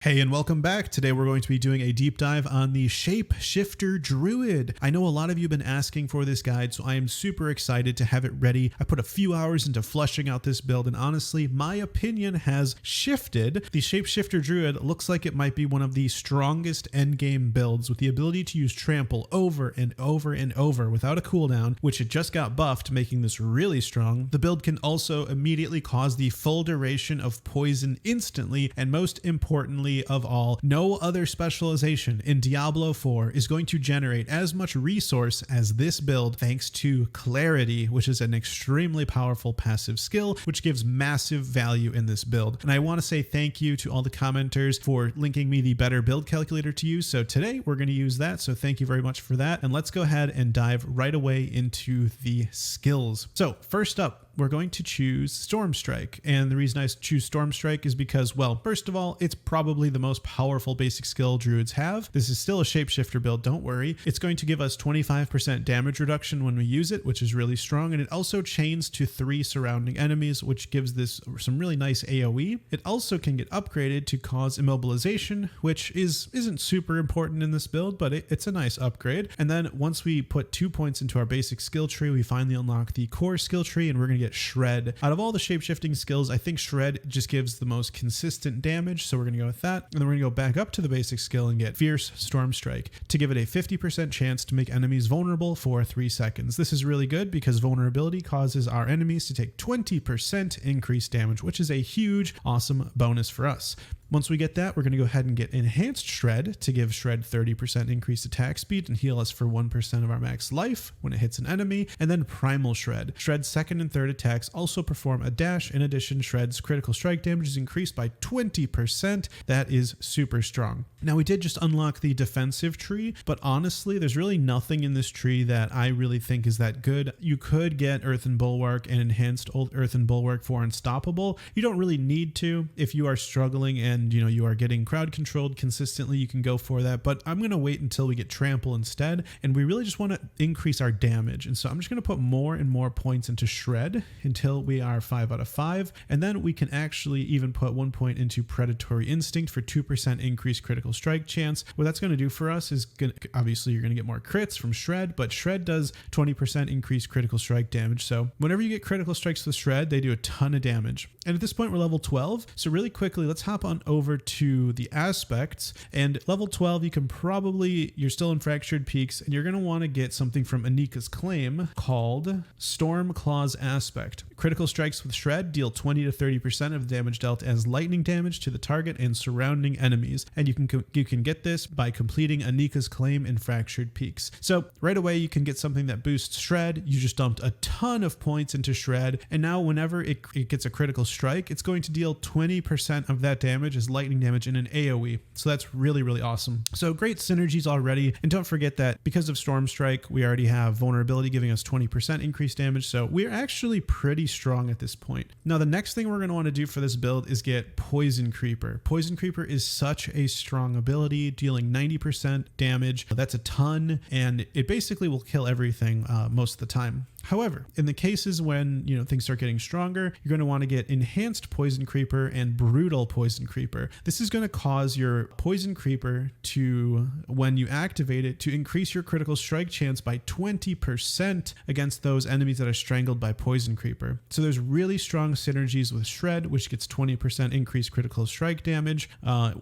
Hey, and welcome back. Today we're going to be doing a deep dive on the Shapeshifter Druid. I know a lot of you have been asking for this guide, so I am super excited to have it ready. I put a few hours into fleshing out this build, and honestly, my opinion has shifted. The Shapeshifter Druid looks like it might be one of the strongest endgame builds with the ability to use trample over and over and over without a cooldown, which it just got buffed, making this really strong. The build can also immediately cause the full duration of poison instantly, and most importantly, of all, no other specialization in Diablo 4 is going to generate as much resource as this build thanks to Clarity, which is an extremely powerful passive skill which gives massive value in this build. And I want to say thank you to all the commenters for linking me the better build calculator to use. So today we're going to use that. So thank you very much for that. And let's go ahead and dive right away into the skills. So first up, we're going to choose Storm Strike. And the reason I choose Storm Strike is because, well, first of all, it's probably the most powerful basic skill druids have. This is still a shapeshifter build, don't worry. It's going to give us 25% damage reduction when we use it, which is really strong. And it also chains to 3 surrounding enemies, which gives this some really nice AoE. It also can get upgraded to cause immobilization, which isn't super important in this build, but it's a nice upgrade. And then once we put 2 points into our basic skill tree, we finally unlock the core skill tree, and we're going to get Shred. Out of all the shape-shifting skills, I think Shred just gives the most consistent damage, so we're going to go with that. And then we're going to go back up to the basic skill and get Fierce Storm Strike to give it a 50% chance to make enemies vulnerable for 3 seconds. This is really good because vulnerability causes our enemies to take 20% increased damage, which is a huge, awesome bonus for us. Once we get that, we're going to go ahead and get Enhanced Shred to give Shred 30% increased attack speed and heal us for 1% of our max life when it hits an enemy. And then Primal Shred. Shred's second and third attacks also perform a dash. In addition, Shred's critical strike damage is increased by 20%. That is super strong. Now, we did just unlock the defensive tree, but honestly, there's really nothing in this tree that I really think is that good. You could get Earthen Bulwark and Enhanced Earthen Bulwark for Unstoppable. You don't really need to. If you are struggling and you are getting crowd controlled consistently, you can go for that, but I'm going to wait until we get trample instead, and we really just want to increase our damage. And so I'm just going to put more and more points into Shred until we are 5 out of 5, and then we can actually even put 1 point into Predatory Instinct for 2% increased critical strike chance. What that's going to do for us is obviously you're going to get more crits from Shred, but Shred does 20% increased critical strike damage. So whenever you get critical strikes with Shred, they do a ton of damage. And at this point we're level 12, so really quickly let's hop on over to the aspects. And level 12, you're still in Fractured Peaks, and you're going to want to get something from Anika's Claim called Storm Claws Aspect. Critical strikes with Shred deal 20 to 30% of the damage dealt as lightning damage to the target and surrounding enemies. And you can get this by completing Anika's Claim in Fractured Peaks. So right away you can get something that boosts Shred. You just dumped a ton of points into Shred, and now whenever it gets a critical strike, it's going to deal 20% of that damage as lightning damage in an AoE. So that's really, really awesome. So great synergies already. And don't forget that because of Storm Strike, we already have vulnerability giving us 20% increased damage. So we're actually pretty strong at this point. Now, the next thing we're going to want to do for this build is get Poison Creeper. Poison Creeper is such a strong ability, dealing 90% damage. That's a ton, and it basically will kill everything most of the time. However, in the cases when things start getting stronger, you're going to want to get Enhanced Poison Creeper and Brutal Poison Creeper. This is going to cause your Poison Creeper to, when you activate it, to increase your critical strike chance by 20% against those enemies that are strangled by Poison Creeper. So there's really strong synergies with Shred, which gets 20% increased critical strike damage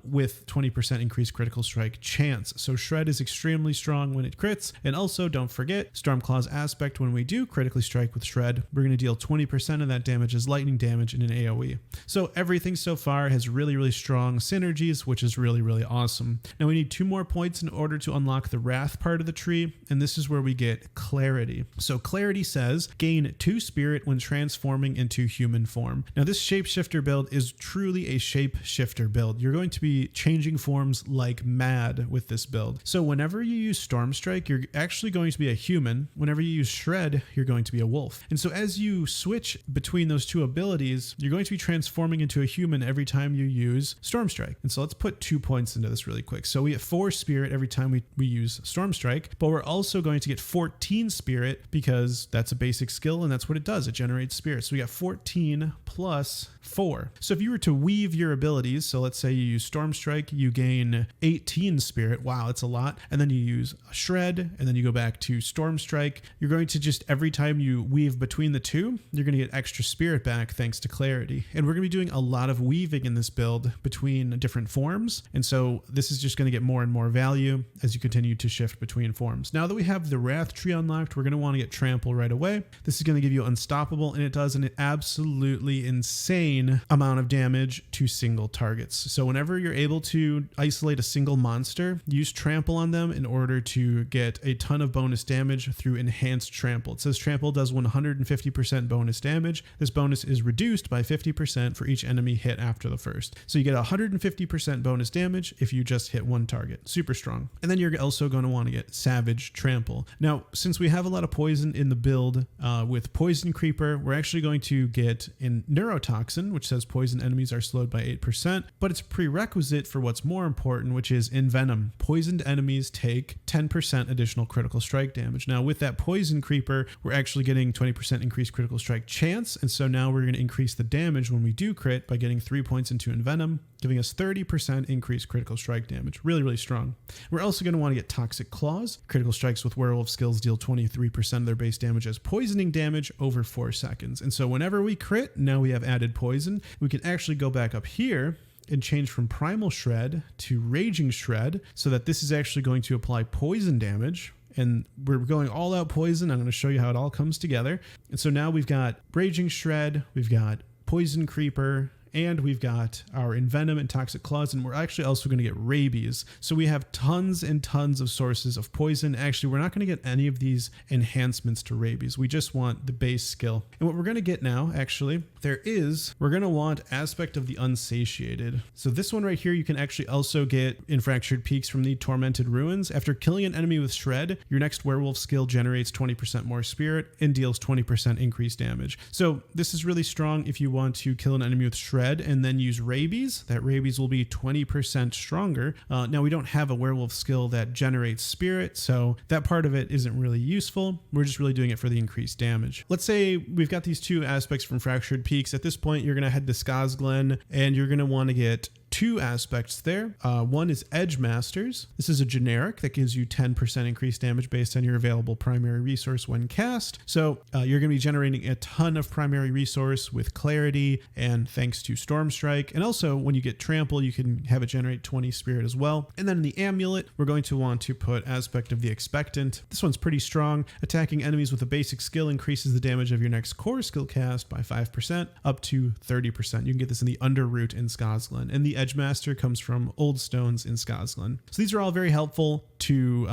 with 20% increased critical strike chance. So Shred is extremely strong when it crits. And also don't forget Stormclaw's Aspect. When we do critically strike with Shred, we're going to deal 20% of that damage as lightning damage in an AoE. So everything so far has really, really strong synergies, which is really, really awesome. Now we need 2 more points in order to unlock the Wrath part of the tree, and this is where we get Clarity. So Clarity says gain 2 spirit when transforming into human form. Now this shapeshifter build is truly a shapeshifter build. You're going to be changing forms like mad with this build. So whenever you use Storm Strike, you're actually going to be a human. Whenever you use Shred, you're going to be a wolf. And so as you switch between those two abilities, you're going to be transforming into a human every time you use Storm Strike. And so let's put 2 points into this really quick. So we get 4 spirit every time we use Storm Strike, but we're also going to get 14 spirit because that's a basic skill and that's what it does. It generates spirit. So we got 14 plus 4. So if you were to weave your abilities, so let's say you use Storm Strike, you gain 18 spirit. Wow, that's a lot. And then you use Shred, and then you go back to Storm Strike. You're going to just, every time you weave between the two, you're going to get extra spirit back thanks to Clarity. And we're going to be doing a lot of weaving in this build between different forms. And so this is just going to get more and more value as you continue to shift between forms. Now that we have the Wrath tree unlocked, we're going to want to get Trample right away. This is going to give you Unstoppable, and it does an absolutely insane amount of damage to single targets. So whenever you're able to isolate a single monster, use Trample on them in order to get a ton of bonus damage through Enhanced Trample. It says Trample does 150% bonus damage. This bonus is reduced by 50% for each enemy hit after the first. So you get 150% bonus damage if you just hit one target. Super strong. And then you're also going to want to get Savage Trample. Now, since we have a lot of poison in the build with Poison Creeper, we're actually going to get in Neurotoxin, which says poison enemies are slowed by 8%, but it's a prerequisite for what's more important, which is Envenom. Poisoned enemies take 10% additional critical strike damage. Now with that Poison Creeper, we're actually getting 20% increased critical strike chance, and so now we're going to increase the damage when we do crit by getting 3 points into Envenom, giving us 30% increased critical strike damage. Really, really strong. We're also going to want to get Toxic Claws. Critical strikes with werewolf skills deal 23% of their base damage as poisoning damage over 4 seconds. And so whenever we crit, now we have added poison. We can actually go back up here and change from Primal Shred to Raging Shred so that this is actually going to apply poison damage. And we're going all out poison. I'm going to show you how it all comes together. And so now we've got Raging Shred, we've got Poison Creeper, and we've got our Envenom and Toxic Claws, and we're actually also going to get Rabies. So we have tons and tons of sources of poison. Actually, we're not going to get any of these enhancements to Rabies. We just want the base skill. And what we're going to get now, actually, we're going to want Aspect of the Unsatiated. So this one right here, you can actually also get in Fractured Peaks from the Tormented Ruins. After killing an enemy with Shred, your next werewolf skill generates 20% more spirit and deals 20% increased damage. So this is really strong if you want to kill an enemy with Shred and then use Rabies. That Rabies will be 20% stronger. Now we don't have a werewolf skill that generates spirit, so that part of it isn't really useful. We're just really doing it for the increased damage. Let's say we've got these two aspects from Fractured Peaks. At this point, you're going to head to Skazglen and you're going to want to get 2 aspects there. One is Edge Masters. This is a generic that gives you 10% increased damage based on your available primary resource when cast. So you're going to be generating a ton of primary resource with Clarity and thanks to Storm Strike. And also when you get Trample, you can have it generate 20 spirit as well. And then in the Amulet, we're going to want to put Aspect of the Expectant. This one's pretty strong. Attacking enemies with a basic skill increases the damage of your next core skill cast by 5% up to 30%. You can get this in the Underroot in Skazglen. And the Edgemaster comes from Old Stones in Skazglen. So these are all very helpful to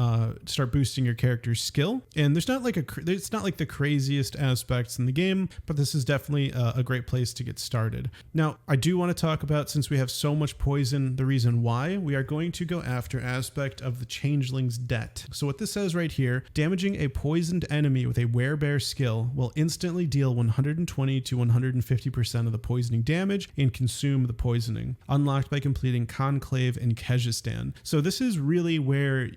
start boosting your character's skill. And it's not like the craziest aspects in the game, but this is definitely a great place to get started. Now, I do want to talk about, since we have so much poison, the reason why we are going to go after Aspect of the Changeling's Debt. So what this says right here, damaging a poisoned enemy with a werebear skill will instantly deal 120 to 150% of the poisoning damage and consume the poisoning. Unlocked by completing Conclave and Kyrgyzstan. So this is really where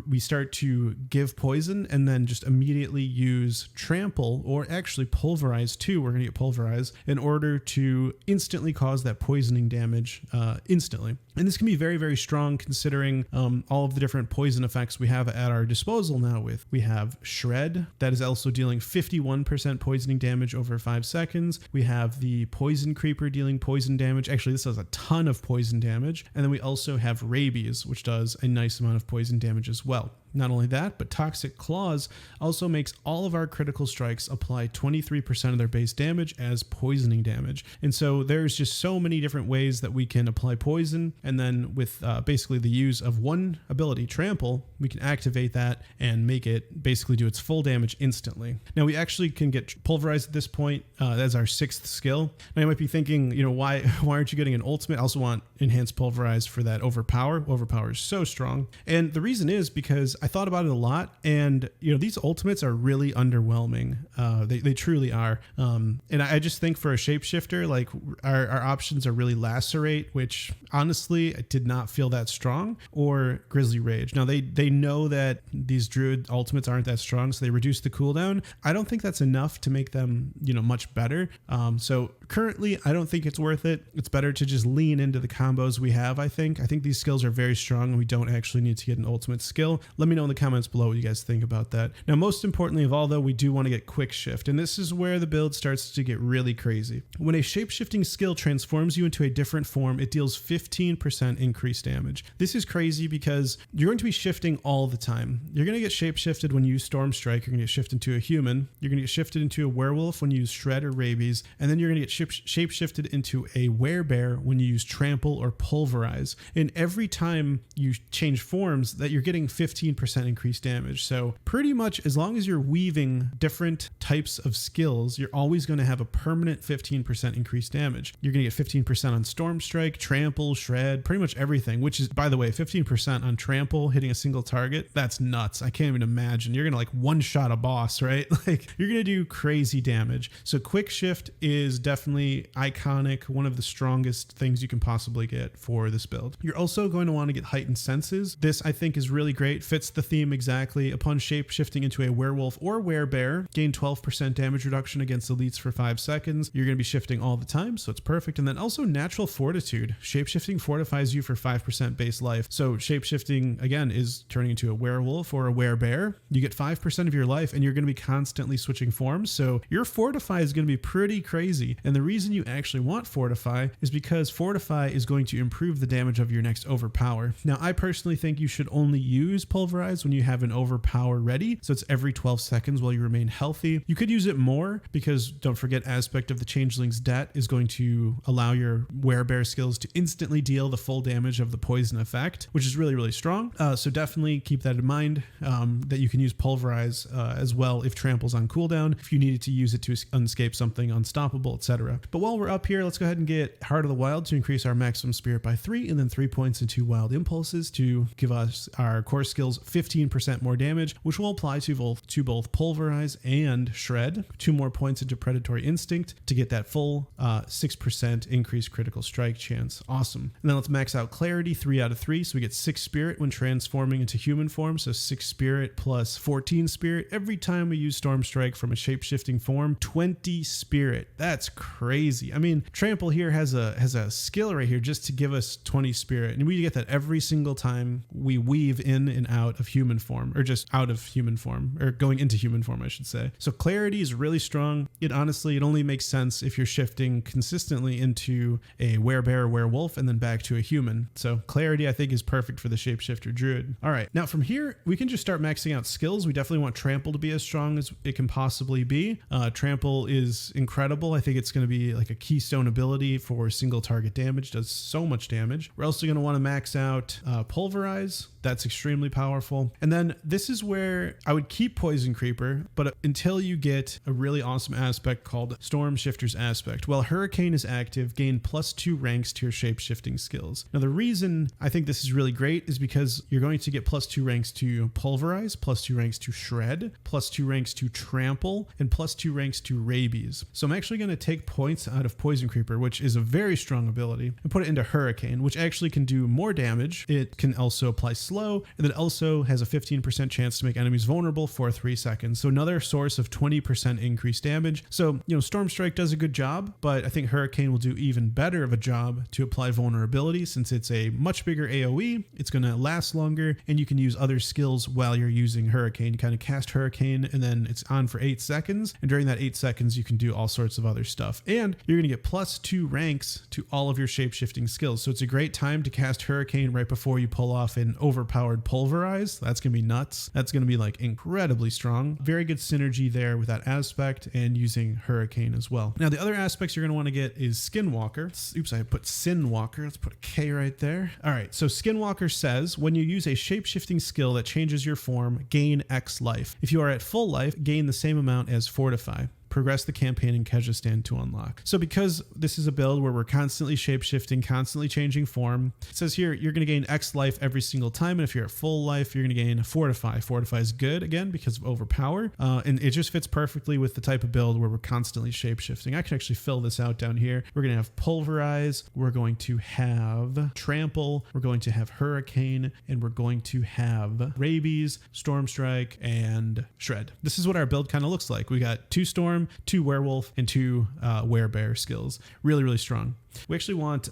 we start to give poison and then just immediately use Trample, or actually Pulverize too. We're going to get Pulverize in order to instantly cause that poisoning damage instantly. And this can be very, very strong considering all of the different poison effects we have at our disposal now. We have Shred, that is also dealing 51% poisoning damage over 5 seconds. We have the Poison Creeper dealing poison damage. Actually, this does a ton of poison damage. And then we also have Rabies, which does a nice amount of poison damage as well. Not only that, but Toxic Claws also makes all of our critical strikes apply 23% of their base damage as poisoning damage. And so there's just so many different ways that we can apply poison. And then with basically the use of one ability, Trample, we can activate that and make it basically do its full damage instantly. Now we actually can get Pulverized at this point. That's our 6th skill. Now you might be thinking, why aren't you getting an ultimate? I also want enhanced pulverize for that overpower. Overpower is so strong. And the reason is because I thought about it a lot, and these ultimates are really underwhelming. They truly are. And I just think for a shapeshifter, like our options are really lacerate, which honestly I did not feel that strong, or grizzly rage. Now they know that these druid ultimates aren't that strong, so they reduce the cooldown. I don't think that's enough to make them much better. So currently I don't think it's worth it. It's better to just lean into the combos we have. I think these skills are very strong and we don't actually need to get an ultimate skill. Let me know in the comments below what you guys think about that. Now, most importantly of all though, we do want to get quick shift, and this is where the build starts to get really crazy. When a shape-shifting skill transforms you into a different form, it deals 15% increased damage. This is crazy because you're going to be shifting all the time. You're going to get shape-shifted when you use Storm Strike. You're going to get shifted into a human. You're going to get shifted into a werewolf when you use Shred or Rabies, and then you're going to get shape-shifted into a werebear when you use Trample or Pulverize. And every time you change forms, that you're getting 15% increased damage. So pretty much as long as you're weaving different types of skills, you're always going to have a permanent 15% increased damage. You're going to get 15% on Storm Strike, Trample, Shred, pretty much everything, which is, by the way, 15% on Trample hitting a single target. That's nuts. I can't even imagine. You're going to like one-shot a boss, right? Like you're going to do crazy damage. So quick shift is definitely iconic, one of the strongest things you can possibly get for this build. You're also going to want to get heightened senses. This I think is really great, fits the theme exactly. Upon shape shifting into a werewolf or werebear, gain 12% damage reduction against elites for 5 seconds. You're going to be shifting all the time, so it's perfect. And then also natural fortitude. Shape shifting fortifies you for 5% base life. So shape shifting again is turning into a werewolf or a werebear. You get 5% of your life, and you're going to be constantly switching forms. So your fortify is going to be pretty crazy. And the reason you actually want fortify is because fortify is going to improve the damage of your next overpower. Now, I personally think you should only use pulverize when you have an overpower ready. So it's every 12 seconds while you remain healthy. You could use it more because don't forget, aspect of the changeling's debt is going to allow your werebear skills to instantly deal the full damage of the poison effect, which is really, really strong. So definitely keep that in mind, that you can use pulverize as well if trample's on cooldown, if you needed to use it to unscape something unstoppable, etc. But while we're up here, let's go ahead and get Heart of the Wild to increase our maximum spirit by 3, and then 3 points into wild impulses to give us our core skills 15% more damage, which will apply to both pulverize and shred. 2 more points into predatory instinct to get that full 6% increased critical strike chance. Awesome. And then let's max out clarity, 3 out of 3, so we get 6 spirit when transforming into human form. So 6 spirit plus 14 spirit every time we use Storm Strike from a shape-shifting form. 20 spirit. That's crazy. I mean, Trample here has a skill right here just to give us 20 spirit, and we get that every single time we weave in and out of human form, or just out of human form, or going into human form, I should say. So clarity is really strong. It only makes sense if you're shifting consistently into a werebear or werewolf and then back to a human. So clarity I think is perfect for the shapeshifter druid. All right, now from here we can just start maxing out skills. We definitely want Trample to be as strong as it can possibly be. Trample is incredible. I think it's going to be like a keystone ability for single target damage. Does so much damage. We're also going to want to max out Pulverize. That's extremely powerful. And then this is where I would keep Poison Creeper, but until you get a really awesome aspect called Storm Shifter's Aspect. While Hurricane is active, gain +2 ranks to your shape-shifting skills. Now the reason I think this is really great is because you're going to get +2 ranks to Pulverize, +2 ranks to Shred, +2 ranks to Trample, and +2 ranks to Rabies. So I'm actually going to take points out of Poison Creeper, which is a very strong ability, and put it into Hurricane, which actually can do more damage. It can also apply slow, and then also has a 15% chance to make enemies vulnerable for 3 seconds. So another source of 20% increased damage. So, Storm Strike does a good job, but I think Hurricane will do even better of a job to apply vulnerability since it's a much bigger AoE. It's going to last longer, and you can use other skills while you're using Hurricane. You kind of cast Hurricane, and then it's on for 8 seconds. And during that 8 seconds, you can do all sorts of other stuff. And you're going to get +2 ranks to all of your shape-shifting skills. So it's a great time to cast Hurricane right before you pull off an overpowered Pulverize. That's going to be nuts. That's going to be like incredibly strong. Very good synergy there with that aspect and using Hurricane as well. Now the other aspects you're going to want to get is Skinwalker. Oops, I put Sinwalker. Let's put a K right there. All right, so Skinwalker says when you use a shape-shifting skill that changes your form, gain X life. If you are at full life, gain the same amount as Fortify. progress the campaign in Kyrgyzstan to unlock. So because this is a build where we're constantly shapeshifting, constantly changing form, it says here you're going to gain X life every single time, and if you're at full life, you're going to gain Fortify. Fortify is good, again, because of Overpower, and it just fits perfectly with the type of build where we're constantly shapeshifting. I can actually fill this out down here. We're going to have Pulverize, we're going to have Trample, we're going to have Hurricane, and we're going to have Rabies, Storm Strike, and Shred. This is what our build kind of looks like. We got 2 Storm, 2 Werewolf, and 2 Werebear skills. Really, really strong. We actually want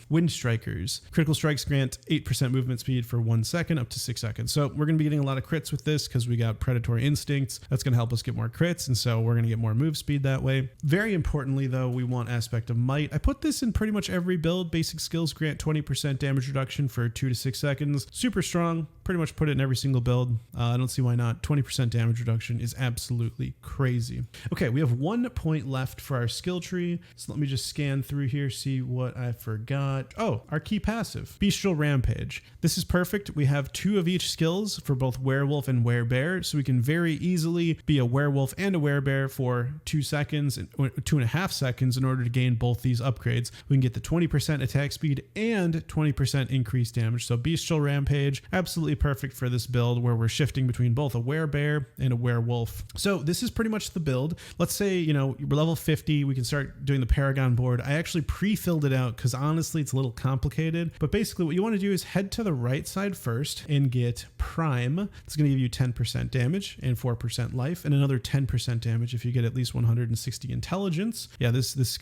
Wind Strikers. Critical strikes grant 8% movement speed for 1 second up to 6 seconds. So we're going to be getting a lot of crits with this because we got Predatory Instincts. That's going to help us get more crits, and so we're going to get more move speed that way. Very importantly, though, we want Aspect of Might. I put this in pretty much every build. Basic skills grant 20% damage reduction for 2 to 6 seconds. Super strong. Pretty much put it in every single build. I don't see why not. 20% damage reduction is absolutely crazy. Okay, we have 1 point left for our skill tree. So let me just scan through here, see what I forgot. Oh, our key passive, Bestial Rampage. This is perfect. We have 2 of each skills for both werewolf and werebear, so we can very easily be a werewolf and a werebear for 2 seconds, 2.5 seconds in order to gain both these upgrades. We can get the 20% attack speed and 20% increased damage. So Bestial Rampage, absolutely perfect for this build where we're shifting between both a werebear and a werewolf. So this is pretty much the build. Let's say, you know, we're level 50, we can start doing the Paragon board. I actually pre-filled it out because honestly it's a little complicated, but basically what you want to do is head to the right side first and get Prime. It's going to give you 10% damage and 4% life, and another 10% damage if you get at least 160 intelligence. Yeah, this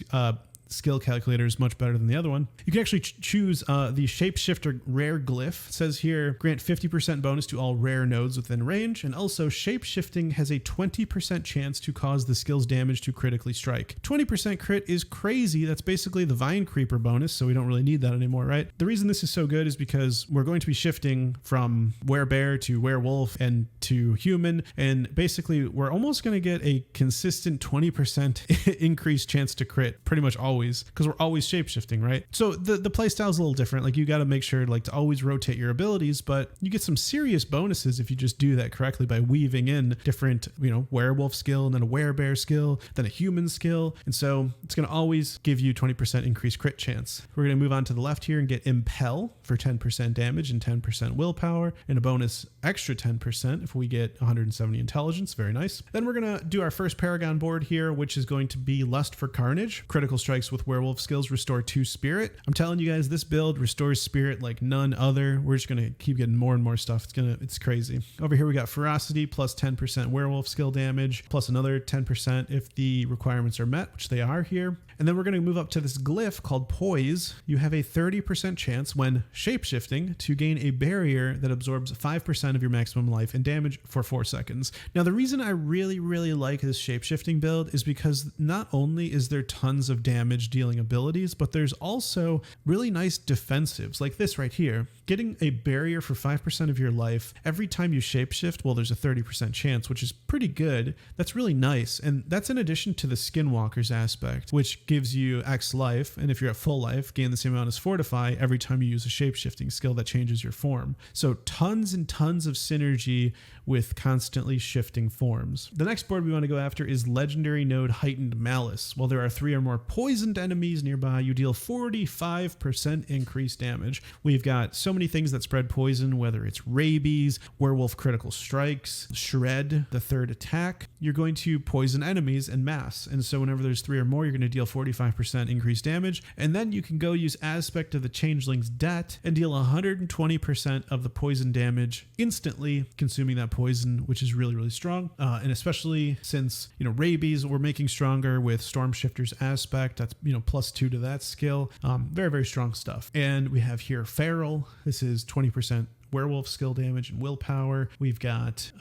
skill calculator is much better than the other one. You can actually choose the Shapeshifter rare glyph. It says here, grant 50% bonus to all rare nodes within range, and also shapeshifting has a 20% chance to cause the skill's damage to critically strike. 20% crit is crazy. That's basically the Vine Creeper bonus, so we don't really need that anymore, right? The reason this is so good is because we're going to be shifting from werebear to werewolf and to human, and basically we're almost going to get a consistent 20% increased chance to crit pretty much always, because we're always shapeshifting, right? So the playstyle is a little different. Like, you got to make sure like to always rotate your abilities, but you get some serious bonuses if you just do that correctly by weaving in different, you know, werewolf skill and then a werebear skill, then a human skill. And so it's going to always give you 20% increased crit chance. We're going to move on to the left here and get Impel for 10% damage and 10% willpower, and a bonus extra 10% if we get 170 intelligence. Very nice. Then we're going to do our first Paragon board here, which is going to be Lust for Carnage. Critical strikes with werewolf skills restore 2 spirit. I'm telling you guys, this build restores spirit like none other. We're just gonna keep getting more and more stuff. It's crazy. Over here we got Ferocity plus 10% werewolf skill damage, plus another 10% if the requirements are met, which they are here. And then we're going to move up to this glyph called Poise. You have a 30% chance when shapeshifting to gain a barrier that absorbs 5% of your maximum life and damage for 4 seconds. Now, the reason I really, really like this shapeshifting build is because not only is there tons of damage dealing abilities, but there's also really nice defensives like this right here. Getting a barrier for 5% of your life every time you shapeshift, well, there's a 30% chance, which is pretty good. That's really nice. And that's in addition to the Skinwalker's aspect, which gives you X life, and if you're at full life, gain the same amount as Fortify every time you use a shapeshifting skill that changes your form. So tons and tons of synergy with constantly shifting forms. The next board we want to go after is Legendary Node Heightened Malice. While there are 3 or more poisoned enemies nearby, you deal 45% increased damage. We've got so many things that spread poison, whether it's rabies, werewolf critical strikes, shred, the third attack. You're going to poison enemies en masse, and so whenever there's 3 or more, you're going to deal 45% increased damage, and then you can go use Aspect of the Changeling's Debt and deal 120% of the poison damage instantly, consuming that poison, which is really, really strong. And especially since, you know, rabies we're making stronger with Stormshifter's Aspect, that's, you know, +2 to that skill. Very, very strong stuff. And we have here Feral. This is 20% werewolf skill damage and willpower. We've got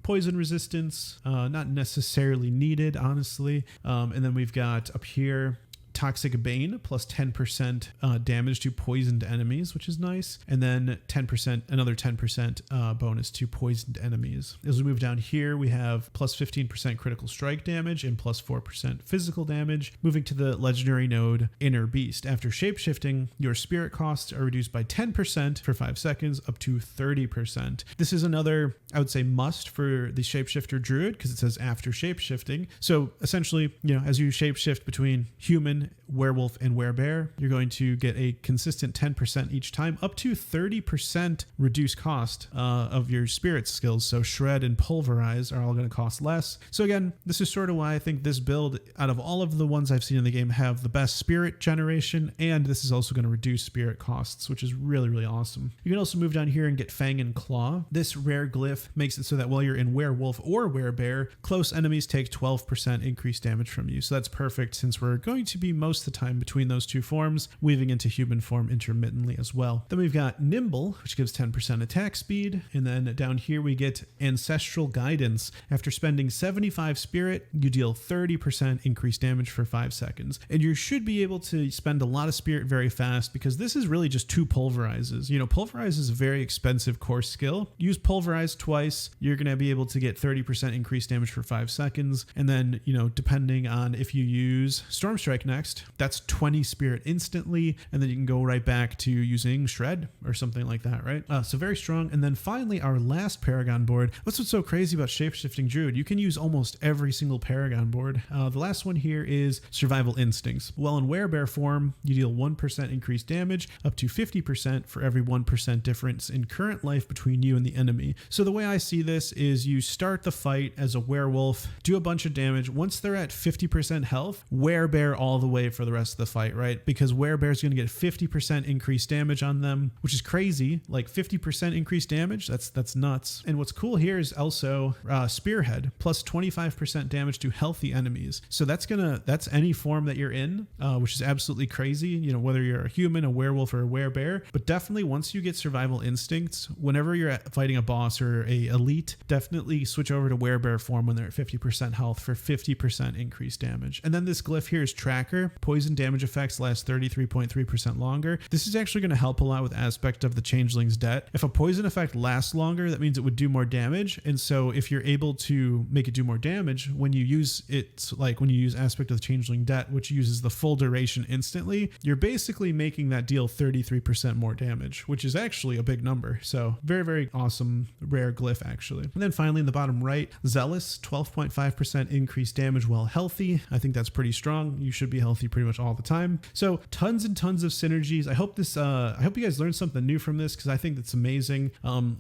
poison resistance, not necessarily needed, honestly. And then we've got up here Toxic Bane, plus 10% damage to poisoned enemies, which is nice. And then 10%, another 10% bonus to poisoned enemies. As we move down here, we have plus 15% critical strike damage and plus 4% physical damage. Moving to the legendary node Inner Beast. After shapeshifting, your spirit costs are reduced by 10% for 5 seconds up to 30%. This is another, I would say, must for the Shapeshifter Druid because it says after shapeshifting. So essentially, as you shapeshift between human, werewolf, and werebear, you're going to get a consistent 10% each time, up to 30% reduced cost of your spirit skills. So shred and pulverize are all going to cost less. So again, this is sort of why I think this build, out of all of the ones I've seen in the game, have the best spirit generation, and this is also going to reduce spirit costs, which is really, really awesome. You can also move down here and get Fang and Claw. This rare glyph makes it so that while you're in werewolf or werebear, close enemies take 12% increased damage from you. So that's perfect since we're going to be most of the time between those two forms, weaving into human form intermittently as well. Then we've got Nimble, which gives 10% attack speed. And then down here we get Ancestral Guidance. After spending 75 spirit, you deal 30% increased damage for 5 seconds. And you should be able to spend a lot of spirit very fast because this is really just 2 pulverizes. Pulverize is a very expensive core skill. Use pulverize twice, you're going to be able to get 30% increased damage for 5 seconds. And then, depending on if you use Storm Strike next, that's 20 spirit instantly. And then you can go right back to using Shred or something like that, right? So very strong. And then finally, our last Paragon board. What's so crazy about Shapeshifting Druid? You can use almost every single Paragon board. The last one here is Survival Instincts. Well, in werebear form, you deal 1% increased damage up to 50% for every 1% difference in current life between you and the enemy. So the way I see this is you start the fight as a werewolf, do a bunch of damage. Once they're at 50% health, werebear all the way for the rest of the fight, right? Because werebear is going to get 50% increased damage on them, which is crazy. Like 50% increased damage, that's nuts. And what's cool here is also Spearhead, plus 25% damage to healthy enemies. So that's any form that you're in, which is absolutely crazy, whether you're a human, a werewolf, or a werebear. But definitely once you get Survival Instincts, whenever you're fighting a boss or a elite, definitely switch over to werebear form when they're at 50% health for 50% increased damage. And then this glyph here is Tracker. Poison damage effects last 33.3% longer. This is actually going to help a lot with aspect of the Changeling's Debt. If a poison effect lasts longer, that means it would do more damage. And so if you're able to make it do more damage, when you use it, like when you use aspect of the Changeling Debt, which uses the full duration instantly, you're basically making that deal 33% more damage, which is actually a big number. So very, very awesome rare glyph actually. And then finally in the bottom right, Zealous, 12.5% increased damage while healthy. I think that's pretty strong. You should be healthy pretty much all the time. So tons and tons of synergies. I hope you guys learned something new from this because I think that's amazing.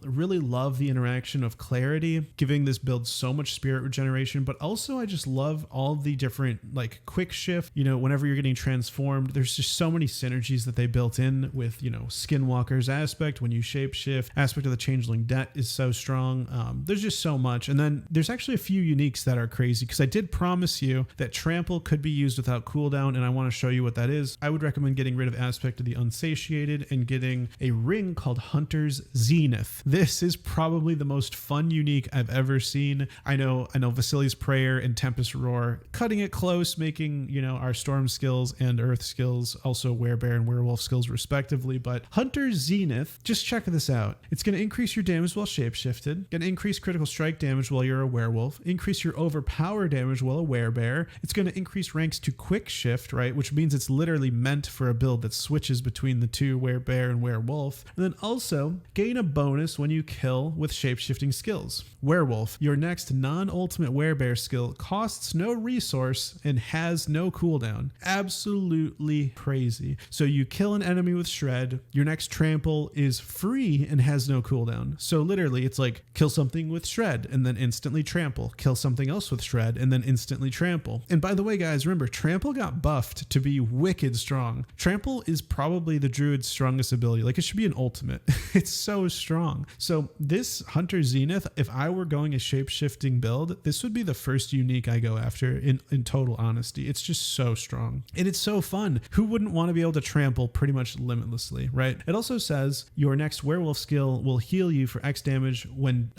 Really love the interaction of Clarity, giving this build so much spirit regeneration, but also I just love all the different like quick shift, whenever you're getting transformed, there's just so many synergies that they built in with, Skinwalker's aspect when you shapeshift. Aspect of the Changeling Debt is so strong. There's just so much. And then there's actually a few uniques that are crazy because I did promise you that Trample could be used without cooldown, and I want to show you what that is. I would recommend getting rid of aspect of the Unsatiated and getting a ring called Hunter's Zenith. This is probably the most fun unique I've ever seen. I know Vasili's Prayer and Tempest Roar, cutting it close, making, our Storm skills and Earth skills, also Werebear and Werewolf skills respectively, but Hunter's Zenith, just check this out. It's going to increase your damage while shapeshifted, going to increase critical strike damage while you're a werewolf, increase your overpower damage while a werebear. It's going to increase ranks to quick shift, right? Which means it's literally meant for a build that switches between the two, werebear and werewolf. And then also gain a bonus when you kill with shapeshifting skills. Werewolf, your next non-ultimate werebear skill costs no resource and has no cooldown. Absolutely crazy. So you kill an enemy with Shred, your next trample is free and has no cooldown. So literally it's like kill something with Shred and then instantly trample, kill something else with Shred and then instantly trample. And by the way guys, remember Trample got buffed to be wicked strong. Trample is probably the Druid's strongest ability. Like it should be an ultimate. It's so strong. So this Hunter Zenith, if I were going a shape-shifting build, this would be the first unique I go after in total honesty. It's just so strong. And it's so fun. Who wouldn't want to be able to trample pretty much limitlessly, right? It also says your next werewolf skill will heal you for X damage when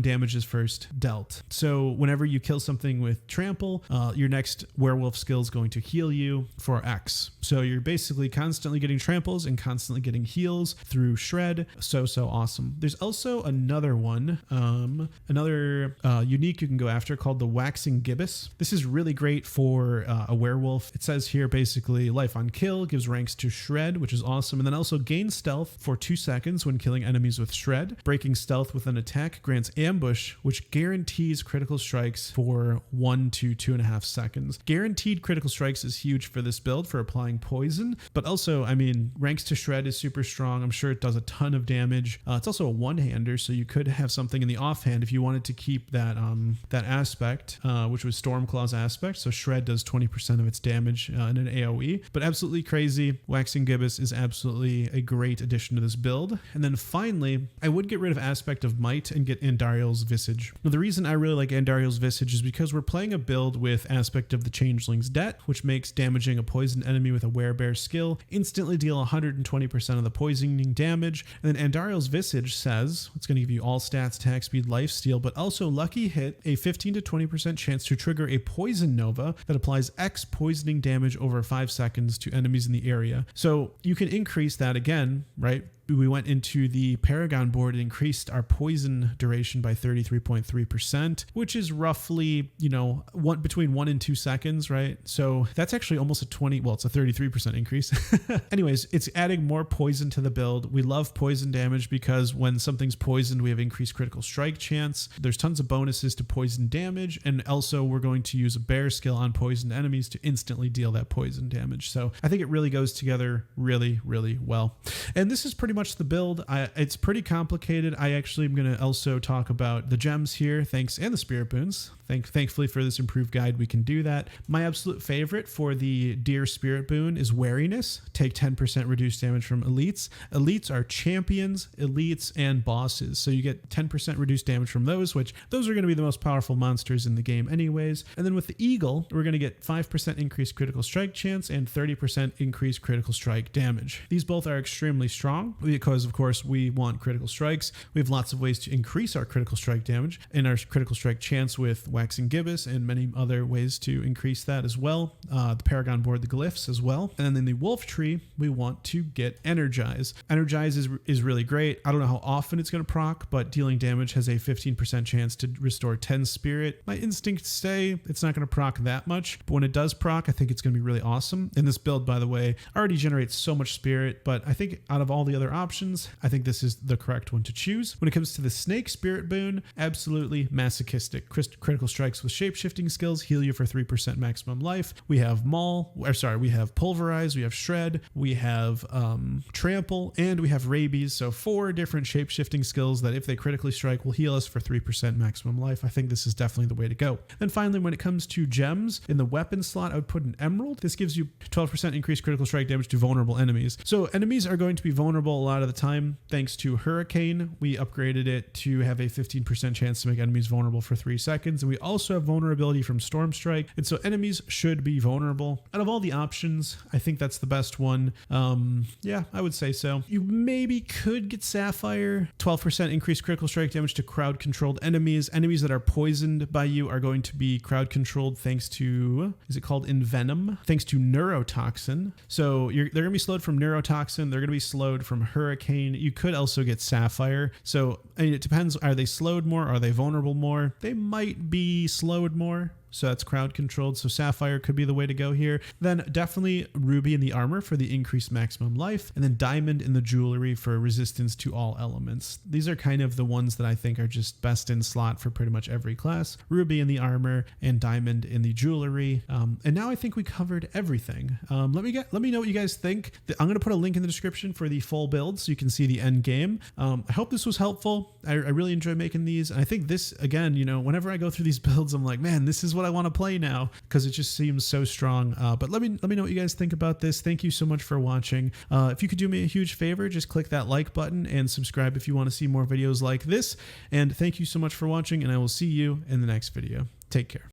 damage is first dealt. So whenever you kill something with trample, your next werewolf skill is going to heal heal you for X. So you're basically constantly getting tramples and constantly getting heals through shred. So awesome. There's also another one, another unique you can go after called the waxing gibbous. This is really great for a werewolf. It says here basically life on kill, gives ranks to shred, which is awesome. And then also gain stealth for 2 seconds when killing enemies with shred. Breaking stealth with an attack grants ambush, which guarantees critical strikes for 1 to 2.5 seconds. Guaranteed critical strikes is huge for this build for applying poison, but also, I mean, ranks to shred is super strong. I'm sure it does a ton of damage. It's also a one-hander, so you could have something in the offhand if you wanted to keep that that aspect, which was Stormclaw's aspect. So shred does 20% of its damage in an AoE, but absolutely crazy. Waxing gibbous is absolutely a great addition to this build. And then finally, I would get rid of aspect of might and get Andariel's visage. Now, the reason I really like Andariel's visage is because we're playing a build with aspect of the changeling's debt, which makes damaging a poisoned enemy with a werebear skill instantly deal 120% of the poisoning damage. And then Andariel's visage says it's going to give you all stats, attack speed, life steal, but also lucky hit, a 15 to 20% chance to trigger a poison nova that applies X poisoning damage over 5 seconds to enemies in the area. So you can increase that again, right? We went into the Paragon board and increased our poison duration by 33.3%, which is roughly, you know, between 1 and 2 seconds, right? So that's actually almost a 33% increase. Anyways, it's adding more poison to the build. We love poison damage because when something's poisoned, we have increased critical strike chance. There's tons of bonuses to poison damage. And also we're going to use a bear skill on poisoned enemies to instantly deal that poison damage. So I think it really goes together really, really well. And this is pretty much the build. It's pretty complicated. I actually am going to also talk about the gems here, and the spirit boons. Thankfully for this improved guide, we can do that. My absolute favorite for the deer spirit boon is wariness. Take 10% reduced damage from elites. Elites are champions, elites, and bosses. So you get 10% reduced damage from those, which those are going to be the most powerful monsters in the game anyways. And then with the eagle, we're going to get 5% increased critical strike chance and 30% increased critical strike damage. These both are extremely strong because, of course, we want critical strikes. We have lots of ways to increase our critical strike damage and our critical strike chance with waxing gibbous and many other ways to increase that as well. The Paragon board, the glyphs as well. And then in the wolf tree, we want to get energize. Energize is really great. I don't know how often it's going to proc, but dealing damage has a 15% chance to restore 10 spirit. My instincts say it's not going to proc that much, but when it does proc, I think it's going to be really awesome. And this build, by the way, already generates so much spirit, but I think out of all the other options, I think this is the correct one to choose. When it comes to the snake spirit boon, absolutely masochistic. Critical strikes with shape-shifting skills heal you for 3% maximum life. We have we have pulverize, we have shred, we have trample, and we have rabies. So 4 different shape-shifting skills that if they critically strike will heal us for 3% maximum life. I think this is definitely the way to go. And finally, when it comes to gems, in the weapon slot, I would put an emerald. This gives you 12% increased critical strike damage to vulnerable enemies. So enemies are going to be vulnerable a lot of the time. Thanks to Hurricane, we upgraded it to have a 15% chance to make enemies vulnerable for 3 seconds. And we also have vulnerability from Storm Strike. And so enemies should be vulnerable. Out of all the options, I think that's the best one. Yeah, I would say so. You maybe could get Sapphire. 12% increased critical strike damage to crowd controlled enemies. Enemies that are poisoned by you are going to be crowd controlled thanks to, is it called Envenom? Thanks to Neurotoxin. So they're going to be slowed from Neurotoxin. They're going to be slowed from Hurricane. You could also get Sapphire. So I mean, it depends. Are they slowed more? Are they vulnerable more? They might be slowed more. So that's crowd controlled. So Sapphire could be the way to go here. Then definitely Ruby in the armor for the increased maximum life. And then Diamond in the jewelry for resistance to all elements. These are kind of the ones that I think are just best in slot for pretty much every class. Ruby in the armor and Diamond in the jewelry. And now I think we covered everything. Let me know what you guys think. I'm going to put a link in the description for the full build so you can see the end game. I hope this was helpful. I really enjoy making these. And I think this, again, you know, whenever I go through these builds, I'm like, man, this is what I want to play now because it just seems so strong. But let me know what you guys think about this. Thank you so much for watching. If you could do me a huge favor, just click that like button and subscribe if you want to see more videos like this. And thank you so much for watching, and I will see you in the next video. Take care.